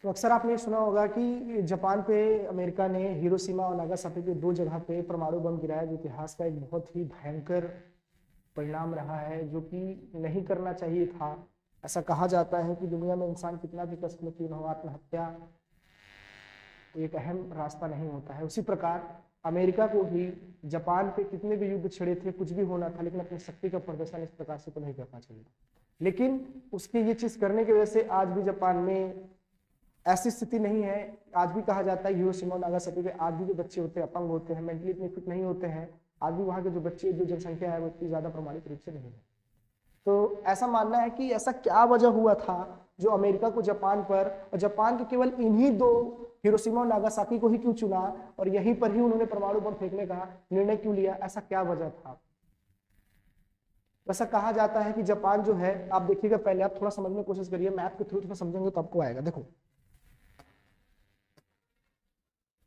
तो अक्सर आपने ये सुना होगा कि जापान पे अमेरिका ने हिरोशिमा और नागासाकी के दो जगह पे परमाणु बम गिराया, जो इतिहास का एक बहुत ही भयंकर परिणाम रहा है, जो कि नहीं करना चाहिए था। ऐसा कहा जाता है कि दुनिया में इंसान कितना भी कष्ट में क्यों न हो, आत्महत्या तो एक अहम रास्ता नहीं होता है। उसी प्रकार अमेरिका को भी जापान पे कितने भी युद्ध छिड़े थे, कुछ भी होना था, लेकिन अपनी शक्ति का प्रदर्शन इस प्रकार से तो नहीं करना चाहिए। लेकिन उसकी ये चीज करने की वजह से आज भी जापान में ऐसी स्थिति नहीं है। आज भी कहा जाता है हिरोशिमा और नागासाकी पे आज भी जो बच्चे होते हैं अपंग होते हैं, मेंटली इतने फिट नहीं होते हैं। आज भी वहाँ के जो बच्चे, जो जनसंख्या है वो इतनी ज्यादा प्रमाणित रूप से नहीं है। तो ऐसा मानना है कि ऐसा क्या वजह हुआ था जो अमेरिका को जापान पर, और जापान के केवल इन्हीं दो हिरोशिमा और नागासाकी को ही क्यों चुना और यहीं पर ही उन्होंने परमाणु बम फेंकने का निर्णय क्यों लिया, ऐसा क्या वजह था। वैसा कहा जाता है कि जापान जो है, आप देखिएगा, पहले आप थोड़ा समझने की कोशिश करिए, मैप के थ्रू थोड़ा समझेंगे तो आपको आएगा। देखो,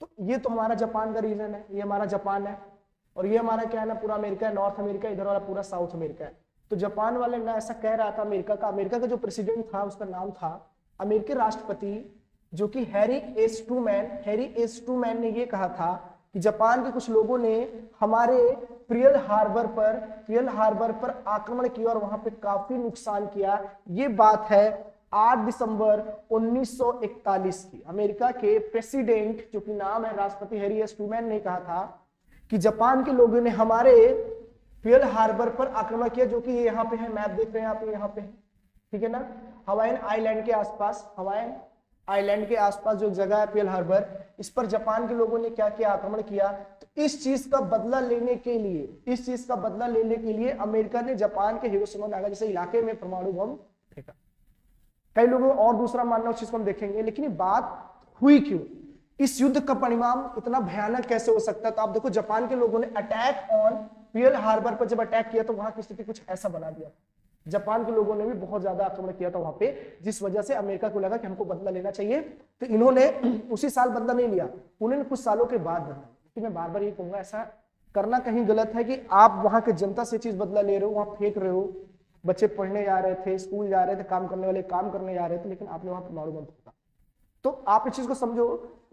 तो ये तो हमारा जापान का रीजन है, ये हमारा जापान है, और ये हमारा क्या है ना, पूरा अमेरिका है, नॉर्थ अमेरिका, इधर वाला पूरा साउथ अमेरिका है। तो जापान वाले ना ऐसा कह रहा था, अमेरिका का जो प्रेसिडेंट था उसका नाम था, अमेरिकी राष्ट्रपति जो कि हैरी एस ट्रूमैन ने ये कहा था कि जापान के कुछ लोगों ने हमारे पियल हार्बर पर आक्रमण किया और वहां पे काफी नुकसान किया। ये बात है 8 दिसंबर 1941 की। अमेरिका के प्रेसिडेंट जो कि नाम है राष्ट्रपति हैरी एस ट्रूमैन ने कहा था कि जापान के लोगों ने हमारे पियल हार्बर पर आक्रमण किया, जो कि ये यहाँ पे है, मैप देख रहे हैं आप, यहाँ पे है, ठीक है ना, हवाईन आइलैंड के आसपास जो जगह है पियल हार्बर, इस पर जापान के लोगों ने क्या किया, आक्रमण किया। तो इस चीज का बदला लेने के लिए अमेरिका ने जापान के हिरोशिमा नागा जैसे इलाके में परमाणु बम फेंका। कई लोगों और दूसरा मानना, उस चीज को हम देखेंगे, लेकिन ये बात हुई क्यों, इस युद्ध का परिणाम इतना भयानक कैसे हो सकता है। तो आप देखो, जापान के लोगों ने अटैक ऑन पियल हार्बर पर जब अटैक किया तो वहां की स्थिति कुछ ऐसा बना दिया। जापान के लोगों ने भी बहुत ज्यादा आक्रमण किया था वहां पे, जिस वजह से अमेरिका को लगा कि हमको बदला लेना चाहिए। तो इन्होंने उसी साल बदला नहीं लिया, उन्होंने कुछ सालों के बाद बदला। क्योंकि मैं बार बार ये कहूंगा, ऐसा करना कहीं गलत है कि आप वहां के जनता से चीज बदला ले रहे हो, वहां फेंक रहे हो। बच्चे पढ़ने जा रहे थे, स्कूल जा रहे थे, काम करने वाले काम करने जा रहे थे, लेकिन आपने वहां परमाणु बम फेंका। तो आप इस चीज को समझो।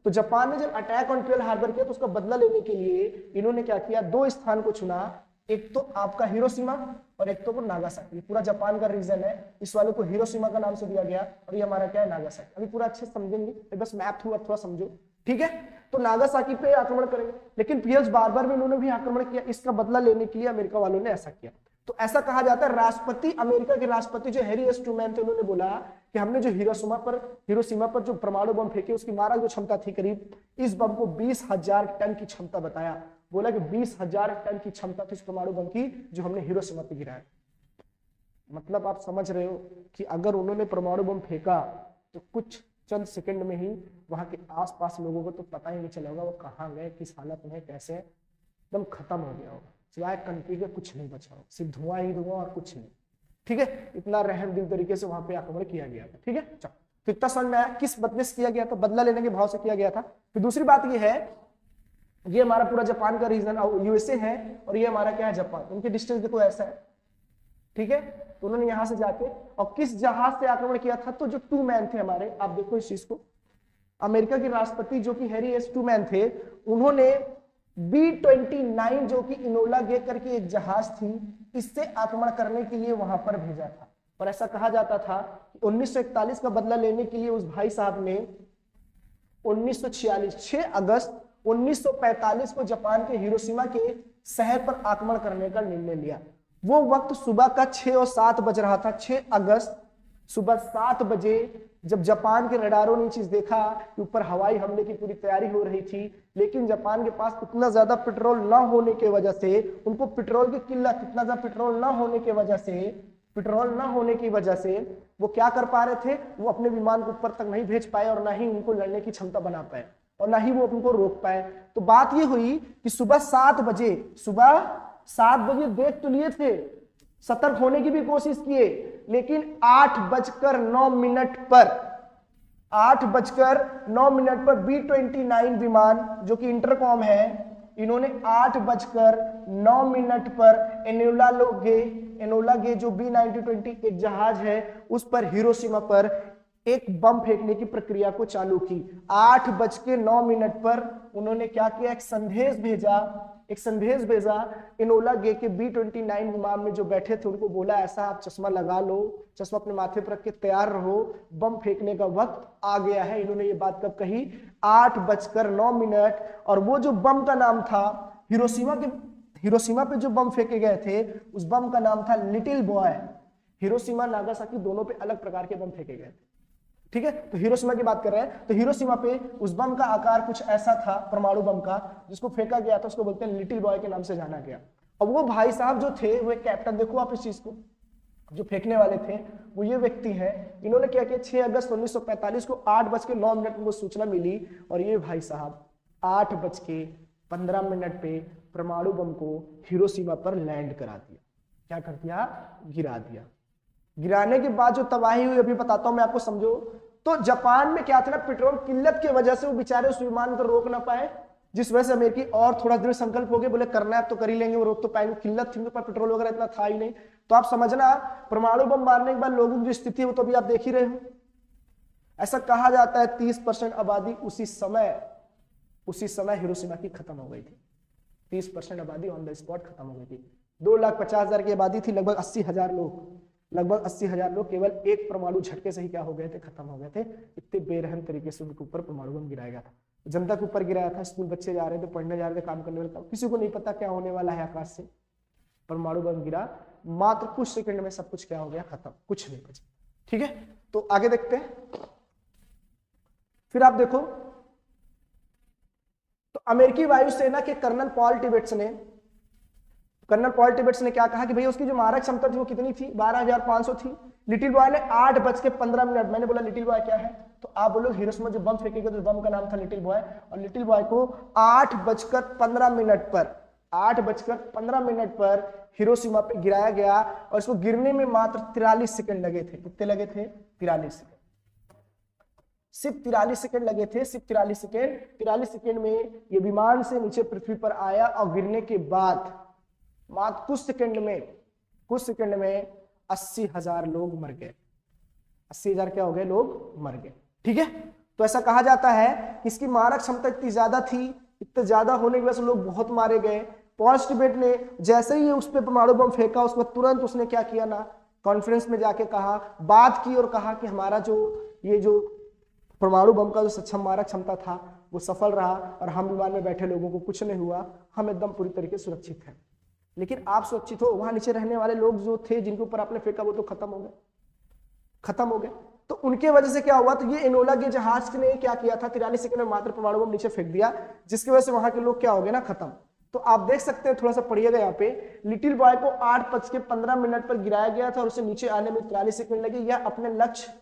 तो जापान ने जब अटैक ऑन पियल हार्बर किया तो उसका बदला लेने के लिए इन्होंने क्या किया, दो स्थान को चुना, एक तो आपका हिरोशिमा और एक तो वो नागासाकी। पूरा जापान का रीजन है, इस वाले को हिरोशिमा का नाम से दिया गया और ये हमारा क्या है, नागासाकी। अभी पूरा अच्छे समझेंगे, बस मैप थ्रू आप थोड़ा समझो, ठीक है। तो नागासाकी पे आक्रमण करेंगे, लेकिन पियर्स बार्बर में उन्होंने भी आक्रमण किया। इसका बदला लेने के लिए अमेरिका वालों ने ऐसा किया। तो ऐसा कहा जाता है, राष्ट्रपति, अमेरिका के राष्ट्रपति जो हैरी एस ट्रूमैन थे, उन्होंने बोला कि हमने जो हिरोशिमा पर जो परमाणु बम फेंके उसकी मारक जो क्षमता थी करीब, इस बम को 20,000 टन की क्षमता बताया। बोला कि 20,000 टन की क्षमता थी इस परमाणु बम की जो हमने हिरोशिमा पे गिराया। मतलब आप समझ रहे हो कि अगर उन्होंने परमाणु बम फेंका तो कुछ चंद सेकंड में ही वहां के आसपास लोगों को तो पता ही नहीं चला होगा वो कहाँ गए, किस हालत में, कैसे, एकदम खत्म हो गया होगा। सिवाय कंट्री के कुछ नहीं बचा हो, सिर्फ धुआं ही धुआं और कुछ नहीं, ठीक है। इतना रहम दिल तरीके से वहां पे आक्रमण किया गया था, ठीक है। चलो, तो इतना समझ में आया किस बदले से किया गया था, बदला लेने के भाव से किया गया था। फिर दूसरी बात ये है, ये हमारा पूरा जापान का रीजन यूएसए है और ये हमारा क्या है, जापान। उनकी डिस्टेंस देखो ऐसा है, ठीक है। तो उन्होंने यहां से जाके और किस जहाज से आक्रमण किया था, तो जो टू मैन थे हमारे, आप देखो इस चीज को, अमेरिका के राष्ट्रपति जो कि हैरी एस ट्रूमैन थे, उन्होंने B-29 जो कि इनोला गे करके एक जहाज थी, इससे आक्रमण करने के लिए वहां पर भेजा था। और ऐसा कहा जाता था कि 1941 का बदला लेने के लिए उस भाई साहब ने 1946 6 अगस्त 1945 को जापान के हिरोशिमा के शहर पर आक्रमण करने का निर्णय लिया। वो वक्त सुबह का 6 और 7 बज रहा था। 6 अगस्त सुबह 7 बजे जब जापान के रडारों ने चीज देखा कि ऊपर हवाई हमले की पूरी तैयारी हो रही थी, लेकिन जापान के पास इतना ज्यादा पेट्रोल ना होने की वजह से, उनको पेट्रोल की किल्लत, इतना ज्यादा पेट्रोल ना होने की वजह से वो क्या कर पा रहे थे, वो अपने विमान को ऊपर तक नहीं भेज पाए और ना ही उनको लड़ने की क्षमता बना पाए और ना ही वो उनको रोक पाए। तो बात ये हुई कि सुबह 7 बजे देख तो लिए थे, सतर्क होने की भी कोशिश किए, लेकिन 8:09 पर B-29 विमान जो कि इंटरकॉम है, इन्होंने 8:09 पर एनोला गे जो B-9020 एक जहाज है, उस पर हिरोशिमा पर एक बम फेंकने की प्रक्रिया को चालू की। 8:09 पर उन्होंने क्या किया, एक संदेश भेजा इनोला गे के B-29 विमान में जो बैठे थे उनको बोला ऐसा, आप चश्मा लगा लो, चश्मा अपने माथे पर रख के तैयार रहो, बम फेंकने का वक्त आ गया है। इन्होंने ये बात कब कही, 8:09। और वो जो बम का नाम था, हिरोशिमा पे जो बम फेंके गए थे उस बम का नाम था लिटिल बॉय। हिरोशिमा नागासाकी दोनों पे अलग प्रकार के बम फेंके गए थे, ठीक है। तो हिरोशिमा की बात कर रहे हैं, तो हिरोशिमा पे उस बम का आकार कुछ ऐसा था, परमाणु बम का, जिसको फेंका गया था, उसको बोलते हैं लिटिल बॉय के नाम से जाना गया। अब वो भाई साहब जो थे, वो एक कैप्टन, देखो आप इस चीज को, जो फेंकने वाले थे वो ये व्यक्ति हैं। इन्होंने क्या किया, 6 अगस्त 1945 को 8:09 को सूचना मिली और ये भाई साहब 8:15 पे परमाणु बम को हिरोशिमा पर लैंड करा दिया। क्या कर दिया, गिरा दिया। गिराने के बाद जो तबाही हुई अभी बताता हूं मैं आपको, समझो। तो जापान में क्या था ना, पेट्रोल किल्लत की वजह से वो बेचारे उस विमान को रोक ना पाए, जिस वजह से अमेरिकी और थोड़ा दृढ़ संकल्प हो गए, बोले करना है अब तो कर ही लेंगे, वो रोक तो पाएंगे, किल्लत थी, पर पेट्रोल वगैरह इतना था ही नहीं। तो आप समझना, परमाणु बम मारने के बाद लोगों की जो स्थिति है वो तो अभी आप देख ही रहे हो। ऐसा कहा जाता है 30% आबादी उसी समय हिरोशिमा की खत्म हो गई थी। 30% आबादी ऑन द स्पॉट खत्म हो गई थी। 2,50,000 की आबादी थी, लगभग 80,000 लोग केवल एक परमाणु झटके से ही क्या हो गए थे, खत्म हो गए थे। इतने बेरहम तरीके से उनके ऊपर परमाणु बम गिराया गया था, जनता के ऊपर गिराया था। स्कूल बच्चे जा रहे थे, पढ़ने जा रहे थे, काम करने वाले, किसी को नहीं पता क्या होने वाला है, आकाश से परमाणु बम गिरा, मात्र कुछ सेकंड में सब कुछ क्या हो गया, खत्म, कुछ नहीं बचा, ठीक है। तो आगे देखते हैं। फिर आप देखो, तो अमेरिकी वायुसेना के कर्नल पॉल टिबेट्स ने क्या कहा कि भैया उसकी जो मारक क्षमता थी वो कितनी थी, 12,500 थी। लिटिल बॉय ने 8:15, मैंने बोला लिटिल बॉय क्या है, तो आप बोलो हिरोशिमा जो बम फेंकेगा तो बम का नाम था लिटिल बॉय, और लिटिल बॉय को 8:15 पर हिरोशिमा पे गिराया गया, और इसको गिरने में मात्र 43 सेकंड लगे थे। कितने लगे थे, 43 सेकंड, सिर्फ 43 सेकंड लगे थे, सिर्फ 43 सेकंड। 43 सेकंड में ये विमान से नीचे पृथ्वी पर आया, और गिरने के बाद मात्र कुछ सेकंड में 80,000 लोग मर गए। 80,000 क्या हो गए, लोग मर गए, ठीक है। तो ऐसा कहा जाता है कि इसकी मारक क्षमता इतनी ज्यादा थी, इतने ज्यादा होने की वजह से लोग बहुत मारे गए। पॉल टिबेट ने जैसे ही उस पर परमाणु बम फेंका, उसके बाद तुरंत उसने क्या किया ना, कॉन्फ्रेंस में जाके बात की और कहा कि हमारा जो परमाणु बम का जो सक्षम मारक क्षमता था वो सफल रहा, और हम विमान में बैठे लोगों को कुछ नहीं हुआ, हम एकदम पूरी तरीके से सुरक्षित हैं। लेकिन आप सुरक्षित हो, वहां नीचे रहने वाले लोग जो थे जिनके ऊपर आपने फेंका वो तो खत्म हो गए। तो उनके वजह से क्या हुआ, तो ये एनोला के जहाज ने क्या किया था, 43 सेकंड में मात्र परमाणु बम नीचे फेंक दिया, जिसकी वजह से वहां के लोग क्या हो गए ना, खत्म। तो आप देख सकते हैं, थोड़ा सा पढ़िएगा यहाँ पे, लिटिल बॉय को 8:15 पर गिराया गया था और उसे नीचे आने में 43 सेकंड लगे। यह अपने लक्ष्य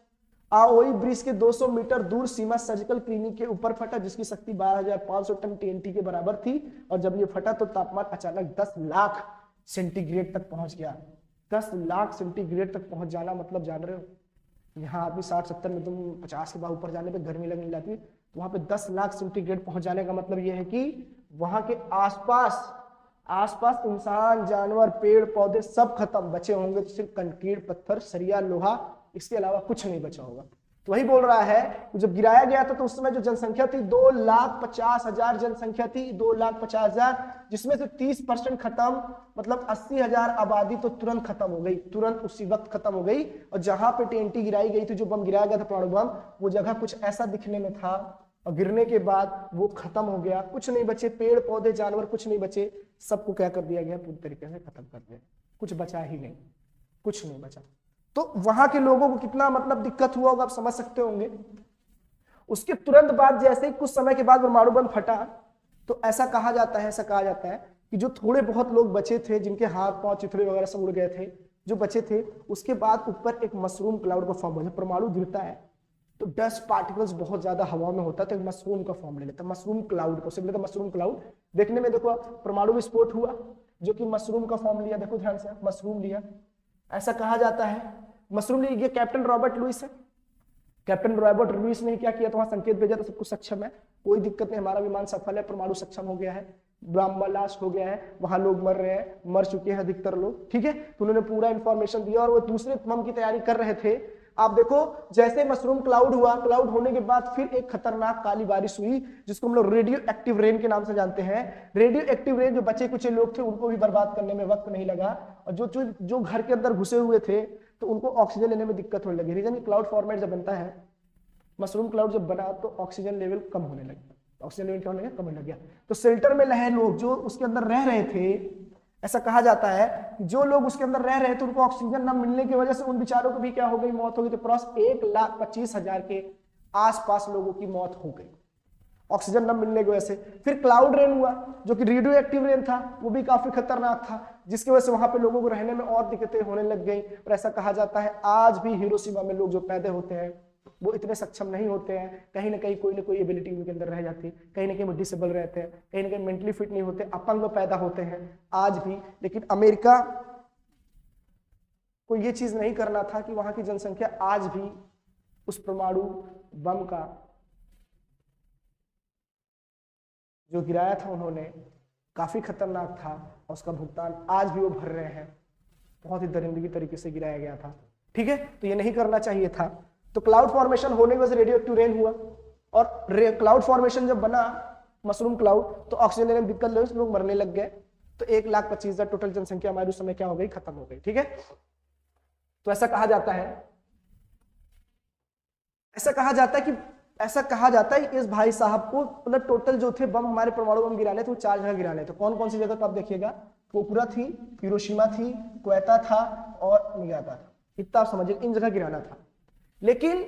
आओई ब्रिज के 200 मीटर दूर सीमा सर्जिकल क्लिनिक के ऊपर फटा, जिसकी शक्ति 12,500 टन TNT के बराबर थी। और जब ये फटा तो तापमान अचानक 10 लाख सेंटीग्रेड तक पहुंच गया। 10 लाख सेंटीग्रेड तक पहुंच जाना मतलब जान रहे हो, यहाँ आदमी 60-70 में, तुम 50 के बाद ऊपर जाने पे गर्मी लगने लगती, तो वहां पे 10 लाख सेंटीग्रेड पहुंच जाने का मतलब यह है कि वहां के आसपास इंसान, जानवर, पेड़ पौधे सब खत्म, बचे होंगे तो सिर्फ कंक्रीट, पत्थर, सरिया, लोहा, इसके अलावा कुछ नहीं बचा होगा। तो वही बोल रहा है कि जब गिराया गया था तो उस समय जो जनसंख्या थी 2,50,000 जनसंख्या थी, 2,50,000, जिसमें से 30% खत्म, मतलब 80,000 आबादी तो तुरंत खत्म हो गई, तुरंत उसी वक्त खत्म हो गई। और जहां पे TNT गिराई गई थी, जो बम गिराया गया था परमाणु बम, वो जगह कुछ ऐसा दिखने में था, और गिरने के बाद वो खत्म हो गया, कुछ नहीं बचे, पेड़ पौधे जानवर कुछ नहीं बचे, सबको क्या कर दिया गया, पूरी तरीके से खत्म कर दिया, कुछ बचा ही नहीं, कुछ नहीं बचा। तो वहां के लोगों को कितना मतलब दिक्कत हुआ होगा, आप समझ सकते होंगे। उसके तुरंत बाद, जैसे ही कुछ समय के बाद परमाणु बम फटा, तो ऐसा कहा जाता है कि जो थोड़े बहुत लोग बचे थे, जिनके हाथ पांव चिथड़े वगैरह सब उड़ गए थे, जो बचे थे, उसके बाद ऊपर एक मशरूम क्लाउड का फॉर्म हुआ। परमाणु गिरता है तो डस्ट पार्टिकल्स बहुत ज्यादा हवा में होता है, तो एक मशरूम का फॉर्म ले लेता है, मशरूम क्लाउड को सिर्फ लेता, मशरूम क्लाउड। देखने में देखो, परमाणु विस्फोट हुआ जो कि मशरूम का फॉर्म लिया, देखो ध्यान से, मशरूम लिया, ऐसा कहा जाता है। मशरूम लिया, ये कैप्टन रॉबर्ट लुइस है। कैप्टन रॉबर्ट लुइस ने क्या किया, तो वहां संकेत भेजा, तो सब कुछ सक्षम है, कोई दिक्कत नहीं, हमारा विमान सफल है, परमाणु सक्षम हो गया है, ब्रह्मलाश हो गया है, वहां लोग मर रहे हैं, मर चुके हैं अधिकतर लोग, ठीक है। तो उन्होंने पूरा इंफॉर्मेशन दिया, और वो दूसरे बम की तैयारी कर रहे थे। आप देखो जैसे मशरूम क्लाउड हुआ, क्लाउड होने के बाद फिर एक खतरनाक काली बारिश हुई जिसको हम लोग रेडियो एक्टिव रेन के नाम से जानते हैं। रेडियो एक्टिव रेन, जो बचे कुचे लोग थे उनको भी बर्बाद करने में वक्त नहीं लगा, और जो घर के अंदर घुसे हुए थे तो उनको ऑक्सीजन लेने में दिक्कत होने लगी। रीजन क्लाउड फॉर्मेट जब बनता है, मशरूम क्लाउड जब बना तो ऑक्सीजन लेवल कम होने लगा, ऑक्सीजन लेवल क्या होने लगा, कम होने लग गया। तो शेल्टर में रहे लोग जो उसके अंदर रह रहे थे, ऐसा कहा जाता है कि जो लोग उसके अंदर रह रहे थे उनको ऑक्सीजन न मिलने की वजह से उन बेचारों को भी क्या हो गई, मौत हो गई। तो क्रॉस 1,25,000 के आसपास लोगों की मौत हो गई ऑक्सीजन न मिलने की वजह से। फिर क्लाउड रेन हुआ जो कि रेडियो एक्टिव रेन था, वो भी काफी खतरनाक था, जिसकी वजह से वहां पे लोगों को रहने में और दिक्कतें होने लग गई। और ऐसा कहा जाता है आज भी हिरोशिमा में लोग जो पैदा होते हैं वो इतने सक्षम नहीं होते हैं, कहीं ना कहीं कोई ना कोई एबिलिटी उनके अंदर रह जाती है, कहीं ना कहीं वो डिसेबल रहते हैं, कहीं ना कहीं मेंटली फिट नहीं होते, अपंग पैदा होते हैं आज भी। लेकिन अमेरिका को ये चीज नहीं करना था कि वहां की जनसंख्या आज भी उस परमाणु बम का जो गिराया था उन्होंने काफी खतरनाक था, और उसका भुगतान आज भी वो भर रहे हैं। बहुत ही दरिंदगी तरीके से गिराया गया था, ठीक है। तो ये नहीं करना चाहिए था। तो क्लाउड फॉर्मेशन होने की वजह से रेडियो एक्टिव रेन हुआ, और क्लाउड फॉर्मेशन जब बना मशरूम क्लाउड तो ऑक्सीजन लेने में दिक्कत लगी, लोग मरने लग गए। तो 1,25,000 टोटल जनसंख्या हमारे उस समय क्या हो गई, खत्म हो गई, ठीक है। तो ऐसा कहा जाता है कि इस भाई साहब को मतलब टोटल जो थे बम, हमारे परमाणु बम गिराने थे वो 4 जगह गिराने थे। कौन कौन सी जगह, तो आप देखिएगा, पोखरा थी, हिरोशिमा थी, क्वेटा था और निगाता था। इतना आप समझिए, इन जगह गिराना था। लेकिन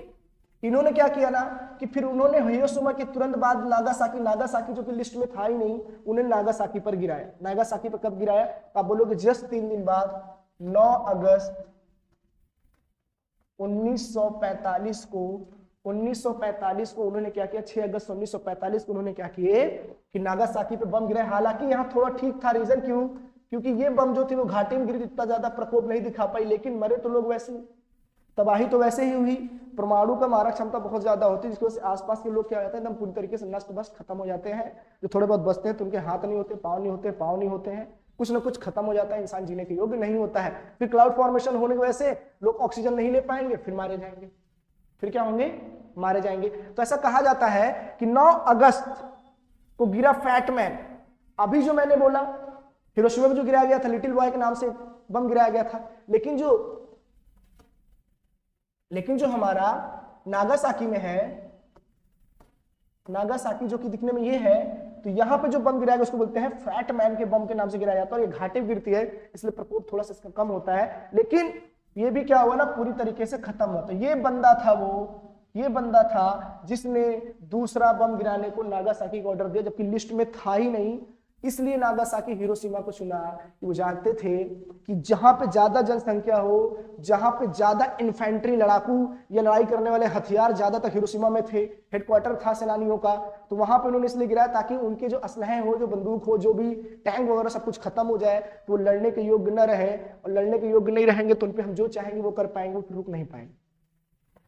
इन्होंने क्या किया ना कि फिर उन्होंने हिरोशिमा के तुरंत बाद नागासाकी जो कि लिस्ट में था ही नहीं, उन्हें नागासाकी पर गिराया। नागासाकी पर कब गिराया, आप बोलोगे जस्ट 3 दिन बाद 9 अगस्त 1945 को उन्होंने क्या किया, 6 अगस्त 1945 को उन्होंने क्या किए कि नागासाकी पे बम गिराए। हालांकि यहाँ थोड़ा ठीक था, रीजन क्यों, क्योंकि ये बम जो थी वो घाटी में गिरी, इतना ज्यादा प्रकोप नहीं दिखा पाई, लेकिन मरे तो लोग वैसे, तबाही तो वैसे ही हुई। परमाणु का मारक क्षमता बहुत ज्यादा होती है, जिसकी वजह से आसपास के लोग क्या हो जाते हैं, एकदम पूरी तरीके से नष्ट भ्रष्ट खत्म हो जाते हैं। जो थोड़े बहुत बचते हैं तो उनके हाथ नहीं होते, पाँव नहीं होते हैं, कुछ ना कुछ खत्म हो जाता है, इंसान जीने के योग्य नहीं होता है। फिर क्लाउड फॉर्मेशन होने की वजह से लोग ऑक्सीजन नहीं ले पाएंगे, फिर मारे जाएंगे, फिर क्या होंगे, मारे जाएंगे। तो ऐसा कहा जाता है कि 9 अगस्त को गिरा फैटमैन। अभी जो मैंने बोला हिरोशिमा में जो गिराया गया था, लिटिल बॉय के नाम से बम गिराया गया था, लेकिन जो हमारा नागासाकी में है, नागासाकी जो कि दिखने में ये है, तो यहां पे जो बम गिराया गया उसको बोलते हैं फैटमैन के बम के नाम से गिराया जाता है। और ये घाटे गिरती है, इसलिए प्रकोप थोड़ा सा इसका कम होता है, लेकिन ये भी क्या हुआ ना, पूरी तरीके से खत्म हुआ। तो ये बंदा था जिसने दूसरा बम गिराने को नागासाकी को ऑर्डर दिया, जबकि लिस्ट में था ही नहीं। इसलिए नागासाकी हिरोशिमा को चुना कि वो जानते थे कि जहां पे ज्यादा जनसंख्या हो, जहां पे ज्यादा इन्फेंट्री लड़ाकू या लड़ाई करने वाले हथियार ज्यादातर हिरोशिमा में थे, हेडक्वार्टर था सेनानियों का, तो वहां पे उन्होंने इसलिए गिराया ताकि उनके जो असलहे हो, जो बंदूक हो, जो भी टैंक वगैरह सब कुछ खत्म हो जाए, तो वो लड़ने के योग्य न रहे, और लड़ने के योग्य नहीं रहेंगे तो उनपे हम जो चाहेंगे वो कर पाएंगे, वो रुक नहीं पाएंगे।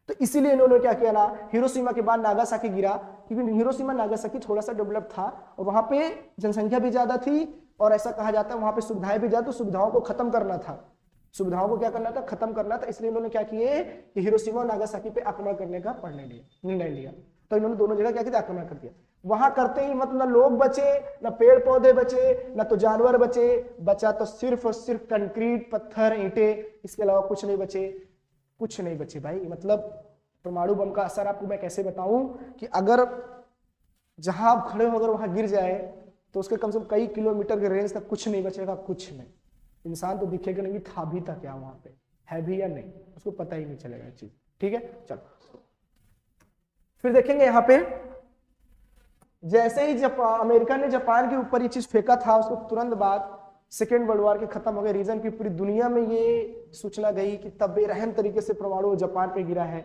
तो इसीलिए इन्होंने क्या किया ना, हिरोशिमा के बाद नागासाकी गिरा, क्योंकि हिरोशिमा नागासाकी थोड़ा सा डेवलप था और वहां पे जनसंख्या भी ज्यादा थी, और ऐसा कहा जाता है वहां पे सुविधाएं भी ज्यादा, तो सुविधाओं को खत्म करना था, सुविधाओं को क्या करना था, खत्म करना था। इसलिए इन्होंने क्या किए कि हिरोशिमा और नागासाकी पे आक्रमण करने का निर्णय लिया। तो इन्होंने दोनों जगह क्या किया, आक्रमण कर दिया। वहां करते ही मतलब न लोग बचे, न पेड़ पौधे बचे, न तो जानवर बचे, बचा तो सिर्फ और सिर्फ कंक्रीट, पत्थर, ईंटें, इसके अलावा कुछ नहीं बचे भाई। मतलब परमाणु बम का असर आपको मैं कैसे बताऊं कि अगर जहां आप खड़े हो अगर वहां गिर जाए तो उसके कम से कम कई किलोमीटर के रेंज तक कुछ नहीं बचेगा, कुछ नहीं। इंसान तो दिखेगा नहीं था भी था क्या वहां पे, है भी या नहीं, उसको पता ही नहीं चलेगा चीज, ठीक है। चलो फिर देखेंगे यहाँ पे, जैसे ही अमेरिका ने जापान के ऊपर ये चीज फेंका था, उसको तुरंत बाद सेकेंड वर्ल्ड वॉर के खत्म हो गए। रीजन की पूरी दुनिया में ये सूचना गई कि तब बेरहम तरीके से परमाणु जापान पे गिरा है।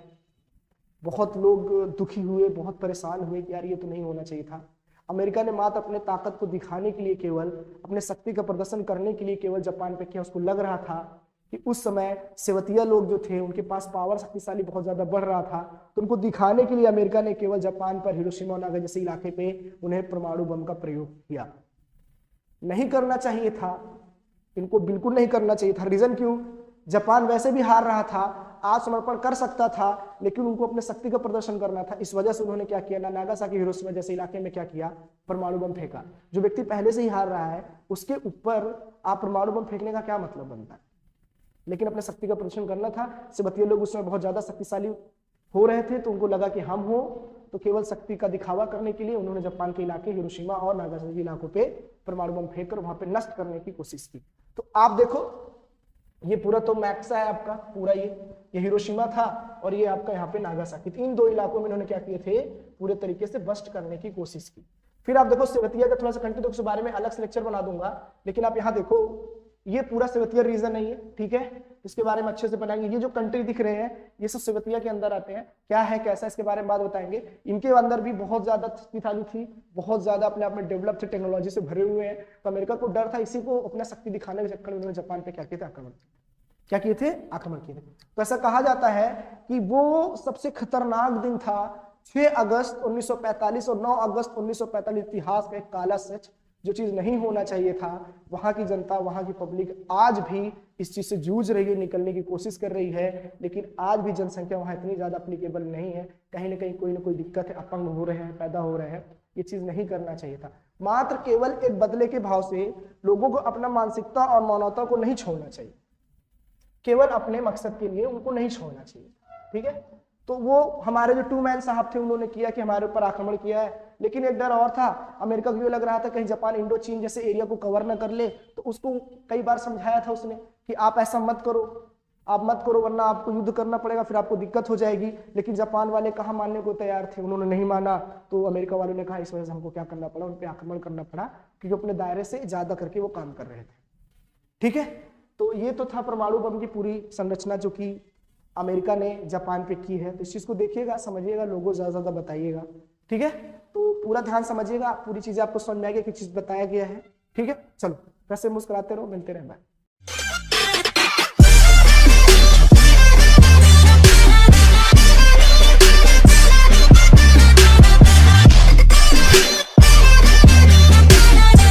बहुत लोग दुखी हुए, बहुत परेशान हुए कि यार ये तो नहीं होना चाहिए था। अमेरिका ने मात्र अपने ताकत को दिखाने के लिए, केवल अपने शक्ति का प्रदर्शन करने के लिए केवल जापान पे किया। उसको लग रहा था कि उस समय सेवतिया लोग जो थे उनके पास पावर शक्तिशाली बहुत ज्यादा बढ़ रहा था, तो उनको दिखाने के लिए अमेरिका ने केवल जापान पर, हिरोशिमा और नागा जैसे इलाके पे उन्हें परमाणु बम का प्रयोग किया। नहीं करना चाहिए था, इनको बिल्कुल नहीं करना चाहिए था। रीजन क्यों, जापान वैसे भी हार रहा था, आत्मसमर्पण कर सकता था, लेकिन उनको अपने शक्ति का प्रदर्शन करना था। इस वजह से उन्होंने क्या किया, नागासाकी हिरोशिमा जैसे इलाके में क्या किया, परमाणु बम फेंका। जो व्यक्ति पहले से ही हार रहा है उसके ऊपर आप परमाणु बम फेंकने का क्या मतलब बनता है? लेकिन अपने शक्ति का प्रदर्शन करना था। तिब्बतीय लोग उसमें बहुत ज्यादा शक्तिशाली हो रहे थे, तो उनको लगा कि हम हो तो केवल शक्ति का दिखावा करने के लिए उन्होंने जापान के इलाके हिरोशिमा और नागासाकी इलाकों पे परमाणु बम फेंक कर वहां पे नष्ट करने की कोशिश की। तो आप देखो ये पूरा तो मैक्सा है आपका पूरा, ये हिरोशिमा था और ये आपका यहाँ पे नागासाकी। इन दो इलाकों में इन्होंने क्या किए थे, पूरे तरीके से बस्ट करने की कोशिश की। फिर आप देखो सेवतिया का थोड़ा सा कंटेंट उसके बारे में अलग से लेक्चर बना दूंगा, लेकिन आप यहाँ देखो ये पूरा सेवतिया रीजन नहीं है, ठीक है, इसके बारे में अच्छे से बनाएंगे। ये जो कंट्री दिख रहे हैं ये सब सेवतिया के अंदर आते हैं, क्या है कैसा इसके बारे में बात बताएंगे। इनके अंदर भी बहुत ज्यादा शक्तिशाली थी, बहुत ज्यादा अपने आप में डेवलप थे, टेक्नोलॉजी से भरे हुए हैं। तो अमेरिका को डर था, इसी को अपना शक्ति दिखाने के चक्कर में उन्होंने जापान पे क्या किए थे, आक्रमण क्या किए थे, आक्रमण किए थे। तो ऐसा कहा जाता है कि वो सबसे खतरनाक दिन था 6 अगस्त 1945 और 9 अगस्त 1945, इतिहास का एक काला सच, जो चीज नहीं होना चाहिए था। वहां की जनता, वहां की पब्लिक आज भी इस चीज से जूझ रही है, निकलने की कोशिश कर रही है, लेकिन आज भी जनसंख्या वहां इतनी ज्यादा अप्लीकेबल नहीं है। कहीं ना कोई दिक्कत है, अपंग हो रहे हैं, पैदा हो रहे हैं। ये चीज नहीं करना चाहिए था। मात्र केवल एक बदले के भाव से लोगों को अपना मानसिकता और मानवता को नहीं छोड़ना चाहिए, केवल अपने मकसद के लिए उनको नहीं छोड़ना चाहिए, ठीक है। तो वो हमारे जो 2 मैन साहब थे उन्होंने किया कि हमारे ऊपर आक्रमण किया है, लेकिन एक डर और था। अमेरिका को ये लग रहा था कहीं जापान इंडो चीन जैसे एरिया को कवर न कर ले, तो उसको कई बार समझाया था उसने कि आप ऐसा मत करो, आप मत करो वरना आपको युद्ध करना पड़ेगा, फिर आपको दिक्कत हो जाएगी। लेकिन जापान वाले कहाँ मानने को तैयार थे, उन्होंने नहीं माना। तो अमेरिका वालों ने कहा इस वजह से हमको क्या करना पड़ा, उन पर आक्रमण करना पड़ा, क्योंकि अपने दायरे से ज्यादा करके वो काम कर रहे थे, ठीक है। तो ये तो था परमाणु बम की पूरी संरचना जो कि अमेरिका ने जापान पे की है। तो इस चीज को देखिएगा, समझिएगा, लोगों ज्यादा ज्यादा बताइएगा, ठीक है। तो पूरा ध्यान समझिएगा, पूरी चीजें आपको समझ में आएगी, कि चीज बताया गया है, ठीक है। चलो वैसे मुस्कुराते रहो, मिलते रहे, बाय।